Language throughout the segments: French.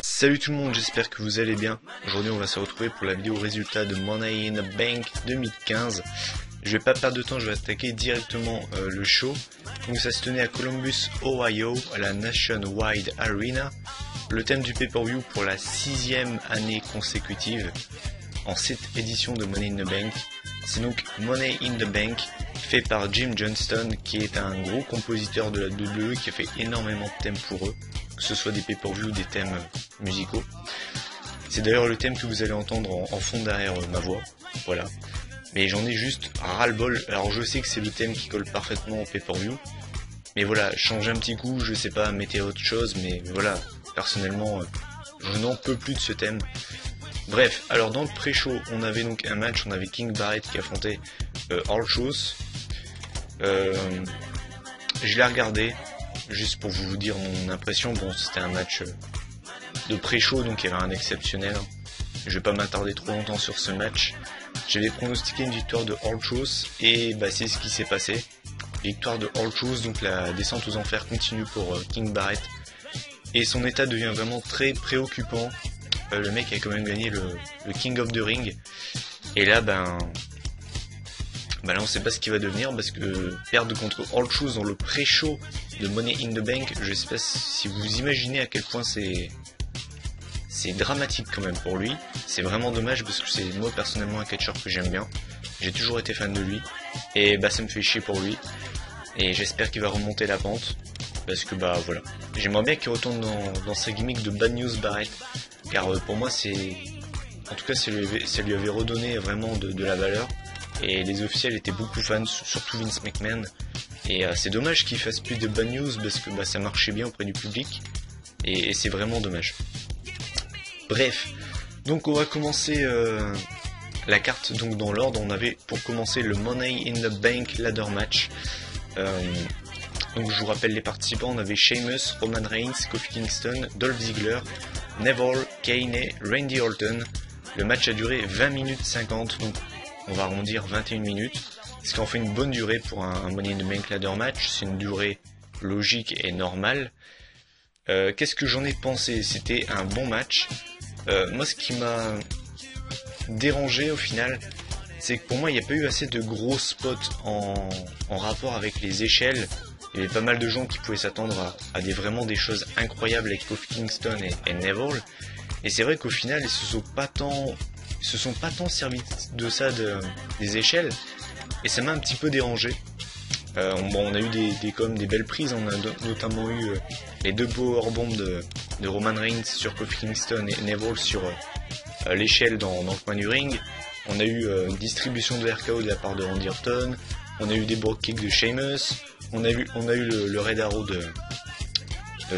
Salut tout le monde, j'espère que vous allez bien. Aujourd'hui on va se retrouver pour la vidéo résultat de Money in the Bank 2015. Je vais pas perdre de temps, je vais attaquer directement le show. Donc ça se tenait à Columbus, Ohio, à la Nationwide Arena. Le thème du pay-per-view pour la 6e année consécutive en cette édition de Money in the Bank. C'est donc Money in the Bank fait par Jim Johnston, qui est un gros compositeur de la WWE qui a fait énormément de thèmes pour eux, que ce soit des pay-per-view ou des thèmes musicaux. C'est d'ailleurs le thème que vous allez entendre en fond derrière ma voix, voilà. Mais j'en ai juste ras-le-bol. Alors je sais que c'est le thème qui colle parfaitement au pay-per-view, mais voilà, changez un petit coup, je sais pas, mettez autre chose, mais voilà, personnellement, je n'en peux plus de ce thème. Bref, alors dans le pré-show, on avait donc un match, on avait King Barrett qui affrontait R-Truth. Je l'ai regardé, juste pour vous dire mon impression. Bon, c'était un match de pré-show, donc il y avait un exceptionnel. Je vais pas m'attarder trop longtemps sur ce match. J'avais pronostiqué une victoire de R-Truth et bah, c'est ce qui s'est passé. Victoire de R-Truth, donc la descente aux enfers continue pour King Barrett. Et son état devient vraiment très préoccupant. Le mec a quand même gagné le King of the Ring. Et là, là on sait pas ce qu'il va devenir, parce que perdre contre R-Truth dans le pré-show de Money in the Bank, je sais pas si vous imaginez à quel point c'est dramatique quand même pour lui. C'est vraiment dommage, parce que c'est moi personnellement un catcheur que j'aime bien. J'ai toujours été fan de lui. Et bah ça me fait chier pour lui. Et j'espère qu'il va remonter la pente. Parce que bah voilà. J'aimerais bien qu'il retourne dans sa gimmick de Bad News Barrett. Car pour moi en tout cas ça lui avait redonné vraiment de la valeur. Et les officiels étaient beaucoup fans, surtout Vince McMahon. Et c'est dommage qu'il fasse plus de Bad News, parce que ça marchait bien auprès du public. Et c'est vraiment dommage. Bref, donc on va commencer la carte donc dans l'ordre. On avait pour commencer le Money in the Bank Ladder Match. Donc je vous rappelle les participants, on avait Sheamus, Roman Reigns, Kofi Kingston, Dolph Ziggler, Neville, Kane et Randy Orton. Le match a duré 20 minutes 50, donc on va arrondir 21 minutes, ce qui en fait une bonne durée pour un Money in the Bank Ladder Match. C'est une durée logique et normale. Qu'est-ce que j'en ai pensé? C'était un bon match. Moi ce qui m'a dérangé au final, c'est que pour moi il n'y a pas eu assez de gros spots en rapport avec les échelles. Il y avait pas mal de gens qui pouvaient s'attendre à vraiment des choses incroyables avec Kofi Kingston et Neville. Et c'est vrai qu'au final ils se sont pas tant servis de ça des échelles. Et ça m'a un petit peu dérangé. On a eu des belles prises. On a notamment eu les deux powerbombs de Roman Reigns sur Kofi Kingston et Neville sur l'échelle dans le coin du ring. On a eu une distribution de RKO de la part de Randy Orton. On a eu des brogue kicks de Sheamus. On a eu le Red Arrow de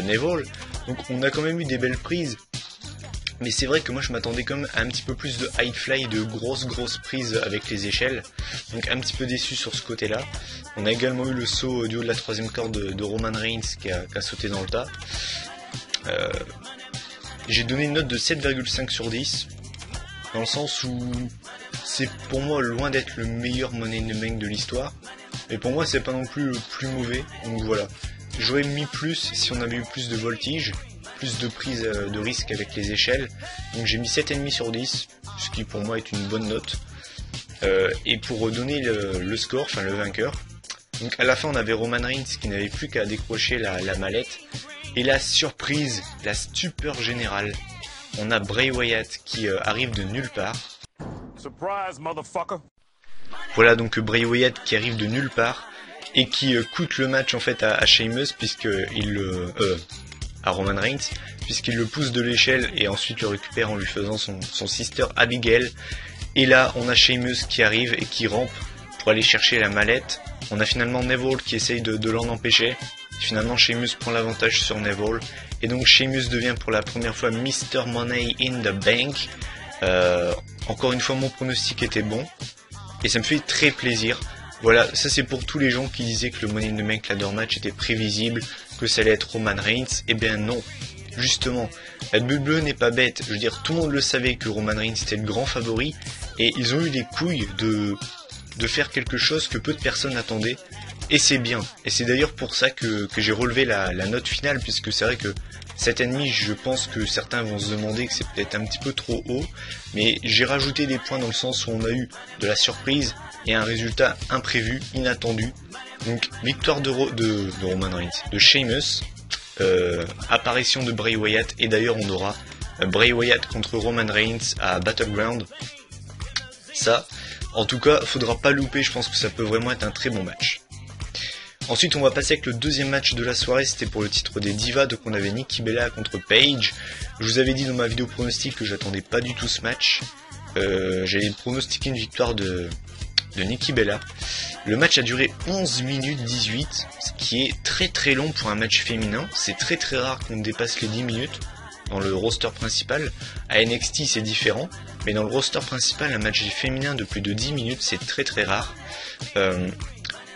Neville. Donc on a quand même eu des belles prises. Mais c'est vrai que moi je m'attendais quand même à un petit peu plus de high fly, de grosses prises avec les échelles. Donc un petit peu déçu sur ce côté là. On a également eu le saut du haut de la 3ème corde de Roman Reigns qui a sauté dans le tas. J'ai donné une note de 7,5 sur 10. Dans le sens où c'est pour moi loin d'être le meilleur Money in the Bank de l'histoire. Mais pour moi c'est pas non plus le plus mauvais. Donc voilà. J'aurais mis plus si on avait eu plus de voltige, plus de prise de risque avec les échelles. Donc j'ai mis 7,5 sur 10, ce qui pour moi est une bonne note. Et pour donner le score, enfin le vainqueur, donc à la fin on avait Roman Reigns qui n'avait plus qu'à décrocher la mallette. Et la surprise, la stupeur générale, on a Bray Wyatt qui arrive de nulle part. Surprise, motherfucker. Voilà donc Bray Wyatt qui arrive de nulle part et qui coûte le match en fait à Sheamus, à Roman Reigns, puisqu'il le pousse de l'échelle et ensuite le récupère en lui faisant son sister Abigail. Et là on a Sheamus qui arrive et qui rampe pour aller chercher la mallette. On a finalement Neville qui essaye de l'en empêcher. Finalement Sheamus prend l'avantage sur Neville. Et donc Sheamus devient pour la première fois Mr. Money in the Bank. Encore une fois mon pronostic était bon. Et ça me fait très plaisir. Voilà, ça c'est pour tous les gens qui disaient que le Money in the Bank Ladder Match était prévisible, que ça allait être Roman Reigns. Eh bien non, justement, la WWE n'est pas bête. Je veux dire, tout le monde le savait que Roman Reigns était le grand favori, et ils ont eu les couilles de faire quelque chose que peu de personnes attendaient, et c'est bien. Et c'est d'ailleurs pour ça que j'ai relevé la note finale, puisque c'est vrai que 7,5, je pense que certains vont se demander que c'est peut-être un petit peu trop haut, mais j'ai rajouté des points dans le sens où on a eu de la surprise et un résultat imprévu, inattendu. Donc victoire de Roman Reigns, de Sheamus, apparition de Bray Wyatt, et d'ailleurs on aura Bray Wyatt contre Roman Reigns à Battleground. Ça, en tout cas, faudra pas louper, je pense que ça peut vraiment être un très bon match. Ensuite, on va passer avec le deuxième match de la soirée, c'était pour le titre des Divas, donc on avait Nikki Bella contre Paige. Je vous avais dit dans ma vidéo pronostic que j'attendais pas du tout ce match. J'avais pronostiqué une victoire de Nikki Bella. Le match a duré 11 minutes 18, ce qui est très très long pour un match féminin. C'est très très rare qu'on dépasse les 10 minutes dans le roster principal. À NXT c'est différent, mais dans le roster principal, un match féminin de plus de 10 minutes, c'est très très rare.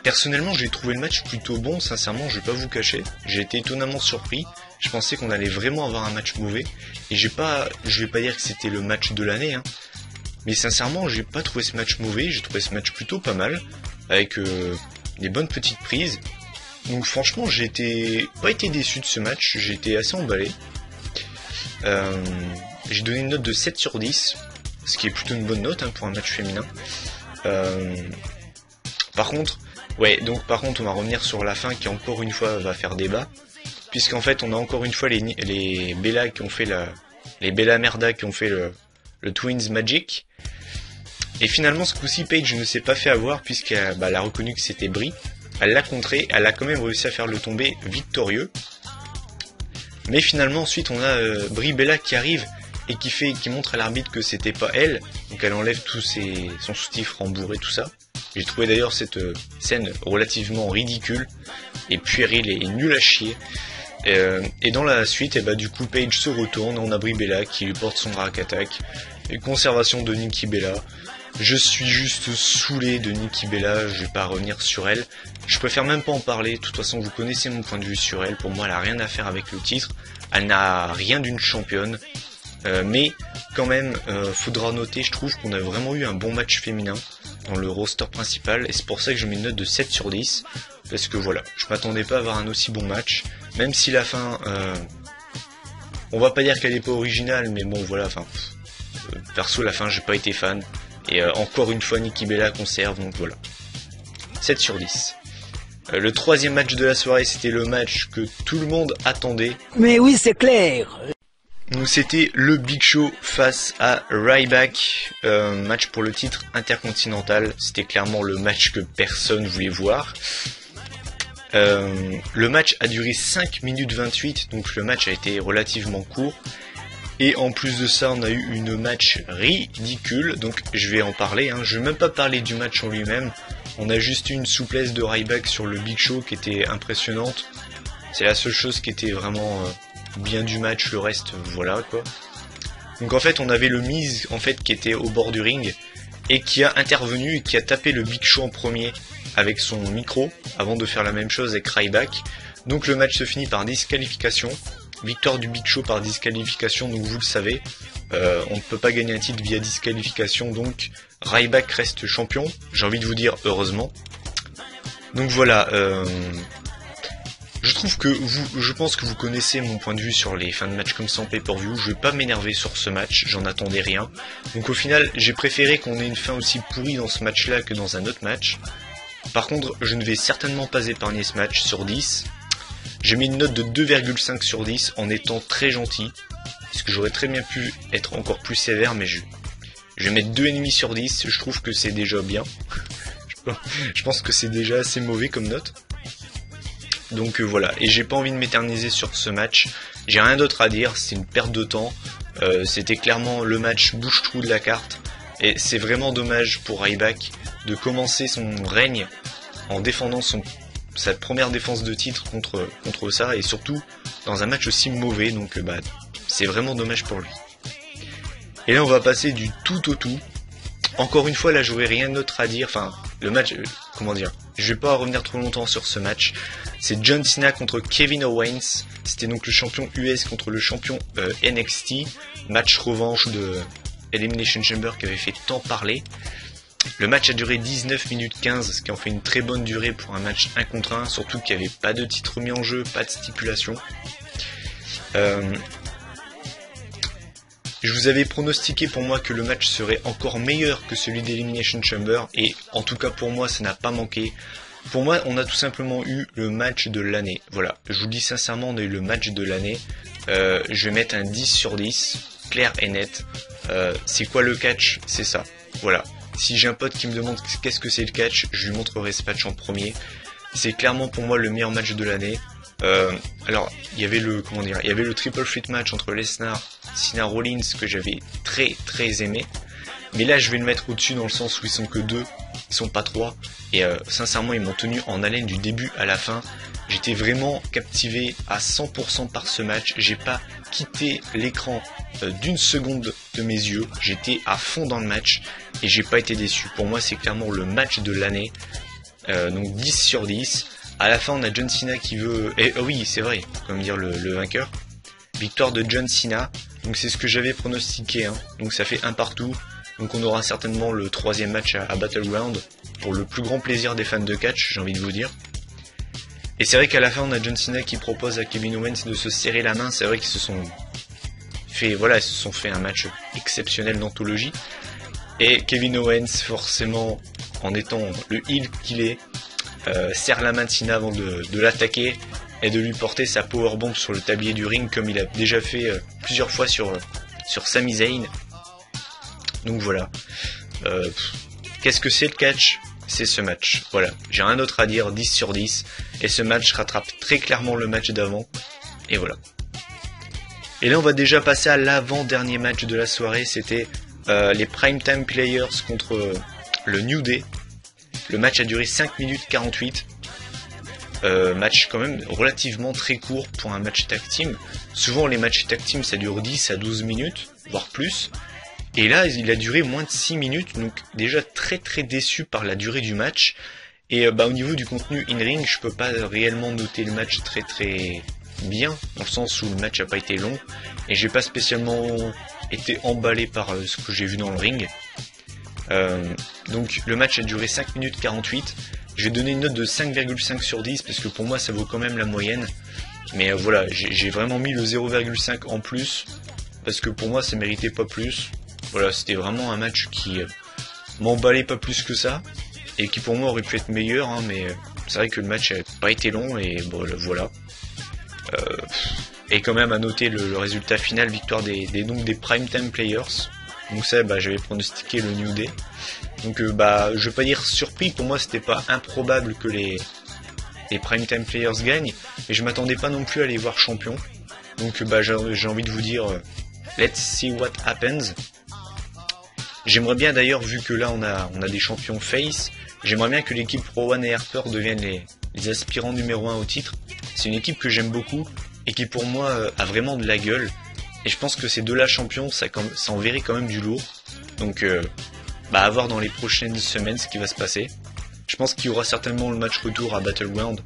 Personnellement, j'ai trouvé le match plutôt bon, sincèrement, je vais pas vous cacher. J'ai été étonnamment surpris. Je pensais qu'on allait vraiment avoir un match mauvais. Et je vais pas dire que c'était le match de l'année, hein. Mais sincèrement, j'ai pas trouvé ce match mauvais. J'ai trouvé ce match plutôt pas mal, avec des bonnes petites prises. Donc franchement, j'ai pas été déçu de ce match. J'ai été assez emballé. J'ai donné une note de 7 sur 10, ce qui est plutôt une bonne note, hein, pour un match féminin. Par contre, on va revenir sur la fin qui encore une fois va faire débat, puisqu'en fait on a encore une fois les Bella qui ont fait les Bella Merda qui ont fait le Twins Magic, et finalement ce coup-ci Paige ne s'est pas fait avoir, puisqu'elle a reconnu que c'était Brie, elle l'a contré, elle a quand même réussi à faire le tomber victorieux, mais finalement ensuite on a Brie Bella qui arrive et qui montre à l'arbitre que c'était pas elle, donc elle enlève son soutif rembourré, tout ça. J'ai trouvé d'ailleurs cette scène relativement ridicule et puérile et nulle à chier. Et dans la suite, du coup, Paige se retourne, on a Brie Bella qui lui porte son rack attack. Et conservation de Nikki Bella. Je suis juste saoulé de Nikki Bella, je vais pas revenir sur elle. Je préfère même pas en parler, de toute façon vous connaissez mon point de vue sur elle. Pour moi, elle a rien à faire avec le titre. Elle n'a rien d'une championne. Mais quand même, faudra noter, je trouve qu'on a vraiment eu un bon match féminin dans le roster principal, et c'est pour ça que je mets une note de 7 sur 10, parce que voilà, je m'attendais pas à avoir un aussi bon match, même si la fin, on va pas dire qu'elle est pas originale, mais bon voilà, perso la fin j'ai pas été fan, et encore une fois Nikki Bella conserve, donc voilà, 7 sur 10. Le troisième match de la soirée, c'était le match que tout le monde attendait. Mais oui, c'est clair. Donc c'était le Big Show face à Ryback, match pour le titre intercontinental. C'était clairement le match que personne voulait voir. Le match a duré 5 minutes 28, donc le match a été relativement court. Et en plus de ça, on a eu une match ridicule, donc je vais en parler, hein. Je vais même pas parler du match en lui-même. On a juste eu une souplesse de Ryback sur le Big Show qui était impressionnante. C'est la seule chose qui était vraiment bien du match, le reste voilà quoi. Donc en fait on avait le Miz en fait qui était au bord du ring et qui a intervenu et qui a tapé le Big Show en premier avec son micro avant de faire la même chose avec Ryback. Donc le match se finit par disqualification, victoire du Big Show par disqualification, donc vous le savez, on ne peut pas gagner un titre via disqualification, donc Ryback reste champion, j'ai envie de vous dire heureusement. Donc voilà, je pense que vous connaissez mon point de vue sur les fins de match comme ça en pay-per-view. Je vais pas m'énerver sur ce match, j'en attendais rien. Donc au final, j'ai préféré qu'on ait une fin aussi pourrie dans ce match-là que dans un autre match. Par contre, je ne vais certainement pas épargner ce match sur 10. J'ai mis une note de 2,5 sur 10 en étant très gentil. Parce que j'aurais très bien pu être encore plus sévère, mais je vais mettre 2,5 sur 10. Je trouve que c'est déjà bien. Je pense que c'est déjà assez mauvais comme note. Donc voilà, et j'ai pas envie de m'éterniser sur ce match, j'ai rien d'autre à dire, c'est une perte de temps, c'était clairement le match bouche-trou de la carte, et c'est vraiment dommage pour Ryback de commencer son règne en défendant sa première défense de titre contre ça, et surtout dans un match aussi mauvais, donc c'est vraiment dommage pour lui. Et là on va passer du tout au tout. Encore une fois, là j'aurais rien d'autre à dire, le match, je vais pas revenir trop longtemps sur ce match. C'est John Cena contre Kevin Owens. C'était donc le champion US contre le champion NXT. Match revanche de Elimination Chamber qui avait fait tant parler. Le match a duré 19 minutes 15, ce qui en fait une très bonne durée pour un match 1 contre 1, surtout qu'il n'y avait pas de titre mis en jeu, pas de stipulation. Je vous avais pronostiqué pour moi que le match serait encore meilleur que celui d'Elimination Chamber, et en tout cas pour moi ça n'a pas manqué. Pour moi on a tout simplement eu le match de l'année. Voilà, je vous le dis sincèrement, on a eu le match de l'année. Je vais mettre un 10 sur 10, clair et net. C'est quoi le catch? C'est ça, voilà. Si j'ai un pote qui me demande qu'est-ce que c'est le catch, je lui montrerai ce match en premier. C'est clairement pour moi le meilleur match de l'année. Alors il y avait le triple threat match entre Lesnar, Cena, Rollins que j'avais très aimé. Mais là je vais le mettre au-dessus dans le sens où ils sont que 2, ils sont pas 3. Et sincèrement ils m'ont tenu en haleine du début à la fin. J'étais vraiment captivé à 100% par ce match. J'ai pas quitté l'écran d'une seconde de mes yeux. J'étais à fond dans le match et j'ai pas été déçu. Pour moi c'est clairement le match de l'année. Donc 10 sur 10. À la fin on a John Cena qui veut... oui c'est vrai, comme dire le vainqueur. Victoire de John Cena. Donc c'est ce que j'avais pronostiqué. Donc ça fait un partout. Donc on aura certainement le 3e match à Battleground. Pour le plus grand plaisir des fans de catch, j'ai envie de vous dire. Et c'est vrai qu'à la fin on a John Cena qui propose à Kevin Owens de se serrer la main. C'est vrai qu'ils se sont fait un match exceptionnel d'anthologie. Et Kevin Owens, forcément, en étant le heel qu'il est, serre la main de Cena avant de l'attaquer et de lui porter sa powerbomb sur le tablier du ring comme il a déjà fait plusieurs fois sur Sami Zayn. Donc voilà. Qu'est-ce que c'est le catch? C'est ce match. Voilà, j'ai rien d'autre à dire, 10 sur 10. Et ce match rattrape très clairement le match d'avant. Et voilà. Et là on va déjà passer à l'avant-dernier match de la soirée. C'était les Primetime Players contre le New Day. Le match a duré 5 minutes 48. Match quand même relativement très court pour un match tag team. Souvent les matchs tag team ça dure 10 à 12 minutes, voire plus. Et là il a duré moins de 6 minutes, donc déjà très déçu par la durée du match. Et au niveau du contenu in-ring, je peux pas réellement noter le match très bien, dans le sens où le match a pas été long. Et j'ai pas spécialement été emballé par ce que j'ai vu dans le ring. Donc le match a duré 5 minutes 48. Je vais donner une note de 5,5 sur 10 parce que pour moi ça vaut quand même la moyenne. Mais voilà, j'ai vraiment mis le 0,5 en plus parce que pour moi ça méritait pas plus. Voilà, c'était vraiment un match qui m'emballait pas plus que ça et qui pour moi aurait pu être meilleur, mais c'est vrai que le match n'a pas été long et bon, voilà. Et quand même à noter le résultat final, victoire des Primetime Players. Donc ça, j'avais pronostiqué le New Day. Donc je vais pas dire surpris, pour moi c'était pas improbable que les Primetime Players gagnent, mais je m'attendais pas non plus à les voir champions. Donc j'ai envie de vous dire, let's see what happens. J'aimerais bien d'ailleurs, vu que là on a des champions face, j'aimerais bien que l'équipe Rowan et Harper deviennent les aspirants numéro 1 au titre. C'est une équipe que j'aime beaucoup et qui pour moi a vraiment de la gueule. Et je pense que ces deux-là champions, ça enverrait quand même du lourd. Donc à voir dans les prochaines semaines ce qui va se passer. Je pense qu'il y aura certainement le match retour à Battleground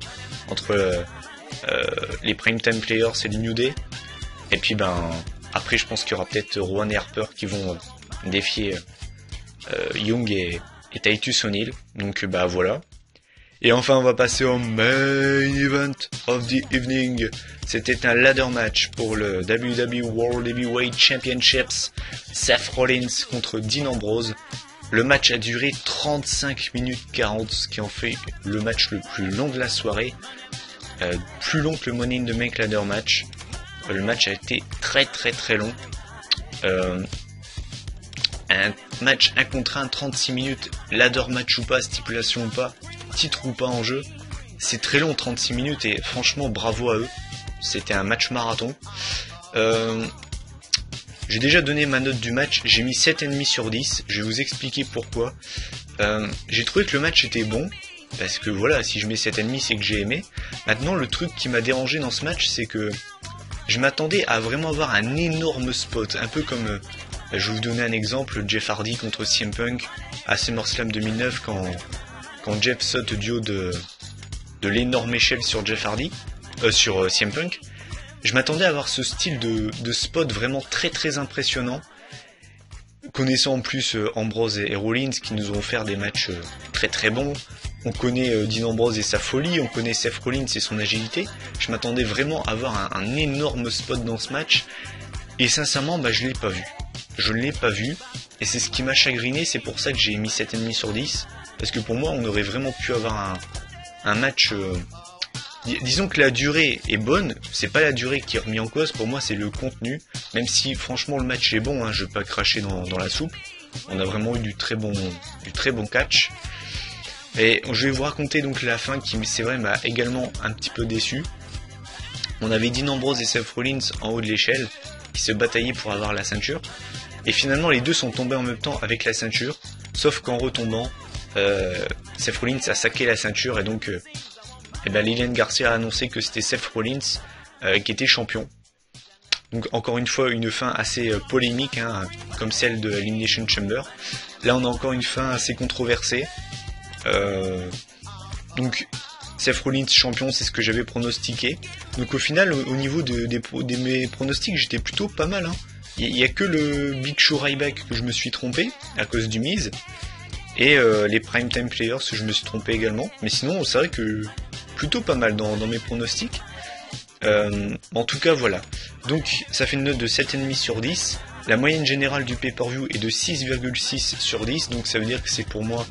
entre les Primetime Players et les New Day. Et puis après je pense qu'il y aura peut-être Rowan et Harper qui vont défier Young et Titus O'Neil. Donc voilà. Et enfin on va passer au main event of the evening. C'était un ladder match pour le WWE World Heavyweight Championships. Seth Rollins contre Dean Ambrose. Le match a duré 35 minutes 40, ce qui en fait le match le plus long de la soirée. Plus long que le Money in the Bank ladder match. Le match a été très long. Un match 1 contre 1, 36 minutes, ladder match ou pas, stipulation ou pas, titre ou pas en jeu. C'est très long, 36 minutes, et franchement bravo à eux. C'était un match marathon. J'ai déjà donné ma note du match, j'ai mis 7,5 sur 10, je vais vous expliquer pourquoi. J'ai trouvé que le match était bon, parce que voilà, si je mets 7,5 c'est que j'ai aimé. Maintenant le truc qui m'a dérangé dans ce match, c'est que je m'attendais à vraiment avoir un énorme spot, un peu comme... je vais vous donner un exemple, Jeff Hardy contre CM Punk à SummerSlam 2009 quand Jeff saute du haut de l'énorme échelle sur Jeff Hardy, sur CM Punk. Je m'attendais à avoir ce style de spot vraiment très très impressionnant. Connaissant en plus Ambrose et Rollins qui nous ont offert des matchs très très bons. On connaît Dean Ambrose et sa folie, on connaît Seth Rollins et son agilité. Je m'attendais vraiment à avoir un énorme spot dans ce match. Et sincèrement, je ne l'ai pas vu. Je ne l'ai pas vu. Et c'est ce qui m'a chagriné, c'est pour ça que j'ai mis 7,5 sur 10. Parce que pour moi, on aurait vraiment pu avoir un match... disons que la durée est bonne, c'est pas la durée qui est remise en cause, pour moi c'est le contenu. Même si franchement le match est bon, je vais pas cracher dans la soupe. On a vraiment eu du très bon catch. Et je vais vous raconter donc la fin qui, c'est vrai, m'a également un petit peu déçu. On avait Dean Ambrose et Seth Rollins en haut de l'échelle, qui se bataillaient pour avoir la ceinture. Et finalement les deux sont tombés en même temps avec la ceinture, sauf qu'en retombant, Seth Rollins a saqué la ceinture et donc Lilian Garcia a annoncé que c'était Seth Rollins qui était champion. Donc encore une fois une fin assez polémique, comme celle de Elimination Chamber. Là on a encore une fin assez controversée. Donc Seth Rollins champion, c'est ce que j'avais pronostiqué. Donc au final au niveau de mes pronostics j'étais plutôt pas mal. Il n'y a que le Big Show Ryback que je me suis trompé à cause du Miz. Et les Primetime Players je me suis trompé également. Mais sinon c'est vrai que plutôt pas mal dans mes pronostics. En tout cas voilà. Donc ça fait une note de 7,5 sur 10. La moyenne générale du pay-per-view est de 6,6 sur 10. Donc ça veut dire que c'est pour moi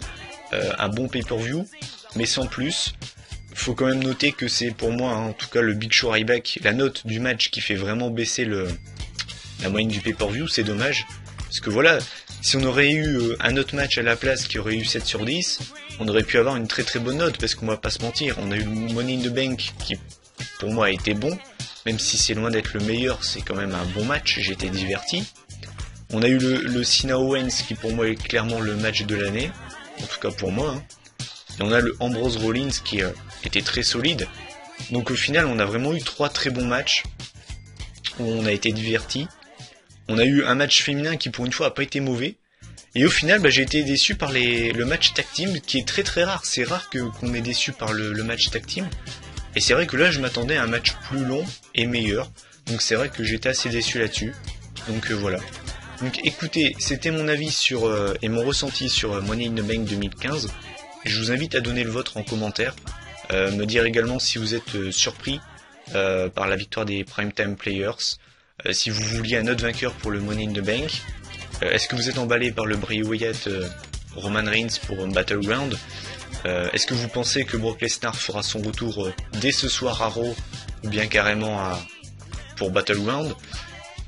un bon pay-per-view. Mais sans plus. Faut quand même noter que c'est pour moi, en tout cas le Big Show Ryback, la note du match qui fait vraiment baisser la moyenne du pay-per-view. C'est dommage. Parce que voilà, si on aurait eu un autre match à la place qui aurait eu 7 sur 10, on aurait pu avoir une très très bonne note, parce qu'on va pas se mentir, on a eu le Money in the Bank qui pour moi a été bon, même si c'est loin d'être le meilleur, c'est quand même un bon match, j'ai été diverti. On a eu le Cena Owens qui pour moi est clairement le match de l'année, en tout cas pour moi. Et on a le Ambrose Rollins qui était très solide. Donc au final on a vraiment eu 3 très bons matchs, où on a été diverti. On a eu un match féminin qui pour une fois a pas été mauvais. Et au final j'ai été déçu par le match tag team qui est très très rare. C'est rare qu'on est déçu par le match tag team. Et c'est vrai que là je m'attendais à un match plus long et meilleur. Donc c'est vrai que j'étais assez déçu là-dessus. Donc voilà. Donc écoutez, c'était mon avis et mon ressenti sur Money in the Bank 2015. Et je vous invite à donner le vôtre en commentaire. Me dire également si vous êtes surpris par la victoire des Primetime Players. Si vous vouliez un autre vainqueur pour le Money in the Bank. Est-ce que vous êtes emballé par le Bray Wyatt Roman Reigns pour Battleground? Est-ce que vous pensez que Brock Lesnar fera son retour dès ce soir à Raw ou bien carrément pour Battleground?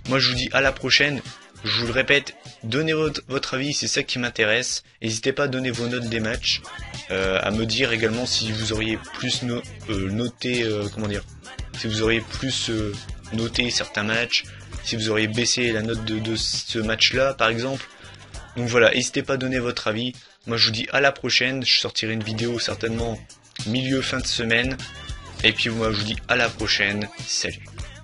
Moi je vous dis à la prochaine. Je vous le répète, donnez votre avis, c'est ça qui m'intéresse. N'hésitez pas à donner vos notes des matchs, à me dire également si vous auriez plus noté, si vous auriez plus noté certains matchs, si vous auriez baissé la note de ce match-là par exemple. Donc voilà, n'hésitez pas à donner votre avis. Moi je vous dis à la prochaine, je sortirai une vidéo certainement milieu fin de semaine. Et puis moi je vous dis à la prochaine, salut.